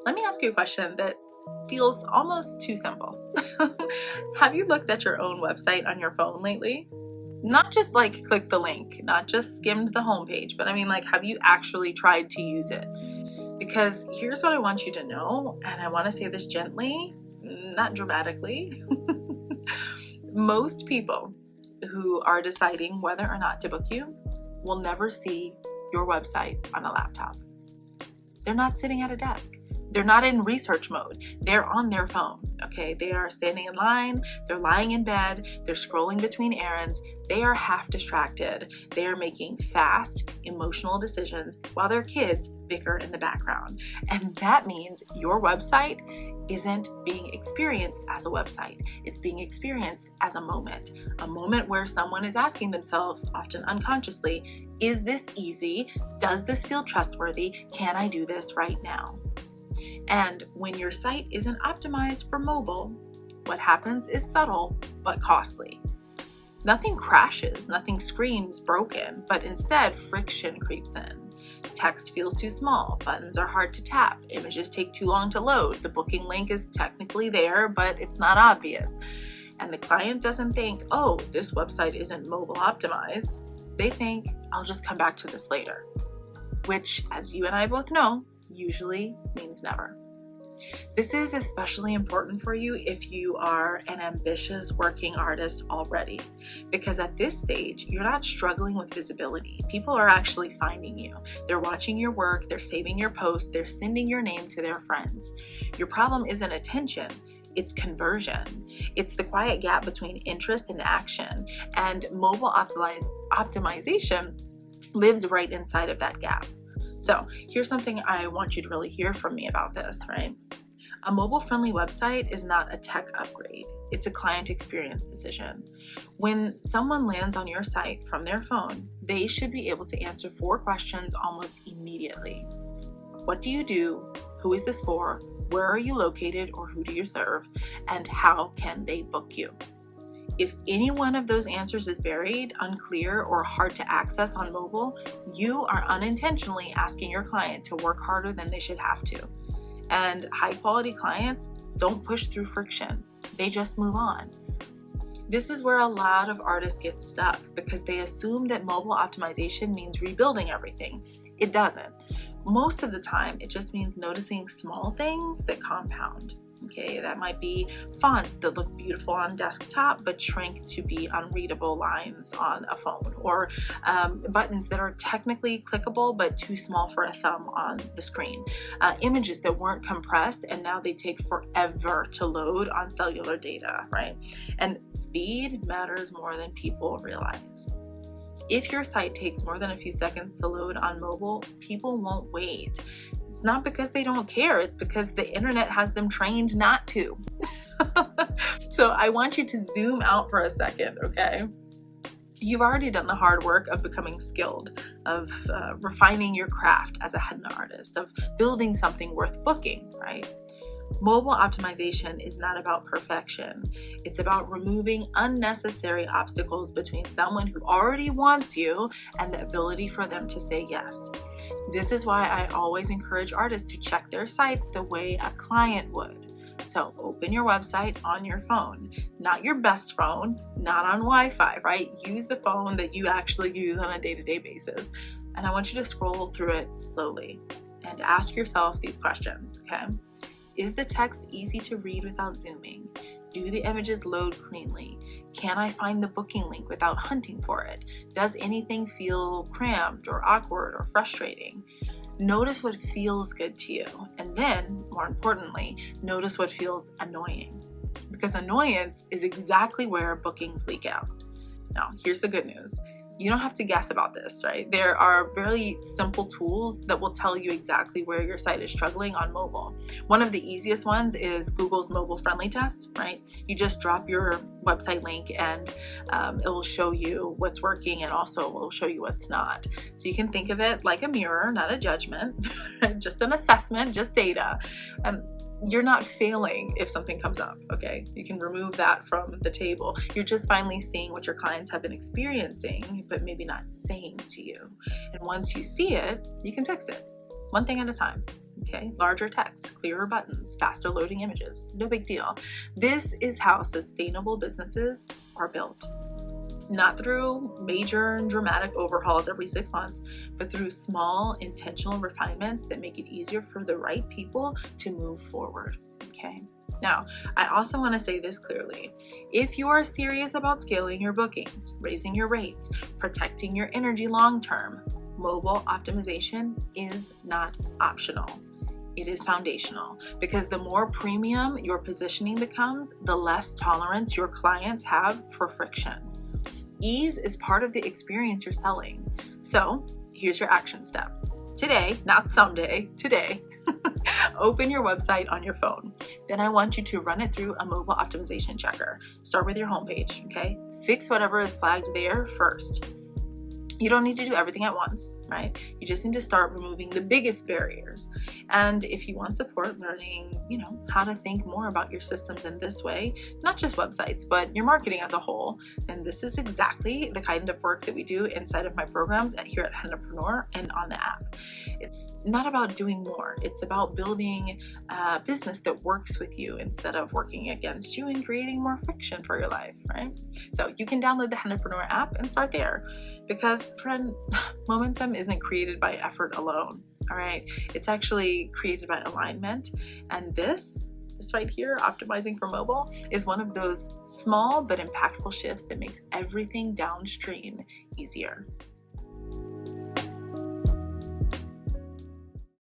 Let me ask you a question that feels almost too simple. Have you looked at your own website on your phone lately? Not just like click the link, not just skimmed the homepage, but I mean, like, have you actually tried to use it? Because here's what I want you to know, and I want to say this gently, not dramatically. Most people who are deciding whether or not to book you will never see your website on a laptop. They're not sitting at a desk. They're not in research mode. They're on their phone, okay? They are standing in line. They're lying in bed. They're scrolling between errands. They are half distracted. They are making fast, emotional decisions while their kids bicker in the background. And that means your website isn't being experienced as a website. It's being experienced as a moment where someone is asking themselves, often unconsciously, is this easy? Does this feel trustworthy? Can I do this right now? And when your site isn't optimized for mobile, what happens is subtle but costly. Nothing crashes, nothing screams broken, but instead friction creeps in. Text feels too small, buttons are hard to tap, images take too long to load, the booking link is technically there, but it's not obvious. And the client doesn't think, oh, this website isn't mobile optimized. They think, I'll just come back to this later, which, as you and I both know, usually means never. This is especially important for you if you are an ambitious working artist already, because at this stage, you're not struggling with visibility. People are actually finding you. They're watching your work, they're saving your posts, they're sending your name to their friends. Your problem isn't attention, it's conversion. It's the quiet gap between interest and action, and mobile optimization lives right inside of that gap. So here's something I want you to really hear from me about this, right? A mobile-friendly website is not a tech upgrade. It's a client experience decision. When someone lands on your site from their phone, they should be able to answer 4 questions almost immediately. What do you do? Who is this for? Where are you located, or who do you serve? And how can they book you? If any one of those answers is buried, unclear, or hard to access on mobile, you are unintentionally asking your client to work harder than they should have to. And high-quality clients don't push through friction. They just move on. This is where a lot of artists get stuck because they assume that mobile optimization means rebuilding everything. It doesn't. Most of the time, it just means noticing small things that compound. Okay, that might be fonts that look beautiful on desktop but shrink to be unreadable lines on a phone, or buttons that are technically clickable but too small for a thumb on the screen, images that weren't compressed and now they take forever to load on cellular data, right? And speed matters more than people realize. If your site takes more than a few seconds to load on mobile, people won't wait. It's not because they don't care, it's because the internet has them trained not to. So I want you to zoom out for a second, okay? You've already done the hard work of becoming skilled, of refining your craft as a henna artist, of building something worth booking, right? Mobile optimization is not about perfection. It's about removing unnecessary obstacles between someone who already wants you and the ability for them to say yes. This is why I always encourage artists to check their sites the way a client would. So open your website on your phone, not your best phone, not on Wi-Fi, right? Use the phone that you actually use on a day-to-day basis. And I want you to scroll through it slowly and ask yourself these questions, okay? Is the text easy to read without zooming? Do the images load cleanly? Can I find the booking link without hunting for it? Does anything feel cramped or awkward or frustrating? Notice what feels good to you. And then, more importantly, notice what feels annoying. Because annoyance is exactly where bookings leak out. Now, here's the good news. You don't have to guess about this, right? There are very simple tools that will tell you exactly where your site is struggling on mobile. One of the easiest ones is Google's mobile friendly test, right? You just drop your website link and it will show you what's working, and also it will show you what's not. So you can think of it like a mirror, not a judgment, just an assessment, just data. You're not failing if something comes up, okay? You can remove that from the table. You're just finally seeing what your clients have been experiencing, but maybe not saying to you. And once you see it, you can fix it. One thing at a time. Okay, larger text, clearer buttons, faster loading images, no big deal. This is how sustainable businesses are built. Not through major and dramatic overhauls every 6 months, but through small, intentional refinements that make it easier for the right people to move forward. Okay. Now, I also want to say this clearly. If you are serious about scaling your bookings, raising your rates, protecting your energy long-term, mobile optimization is not optional. It is foundational, because the more premium your positioning becomes, the less tolerance your clients have for friction. Ease is part of the experience you're selling. So here's your action step. Today, not someday, today, open your website on your phone. Then I want you to run it through a mobile optimization checker. Start with your homepage, okay? Fix whatever is flagged there first. You don't need to do everything at once, right? You just need to start removing the biggest barriers. And if you want support learning, how to think more about your systems in this way, not just websites, but your marketing as a whole, then this is exactly the kind of work that we do inside of my programs here at Hennapreneur and on the app. It's not about doing more. It's about building a business that works with you instead of working against you and creating more friction for your life, right? So you can download the Hennapreneur app and start there, because friend, momentum isn't created by effort alone. All right. It's actually created by alignment. And this right here, optimizing for mobile, is one of those small but impactful shifts that makes everything downstream easier.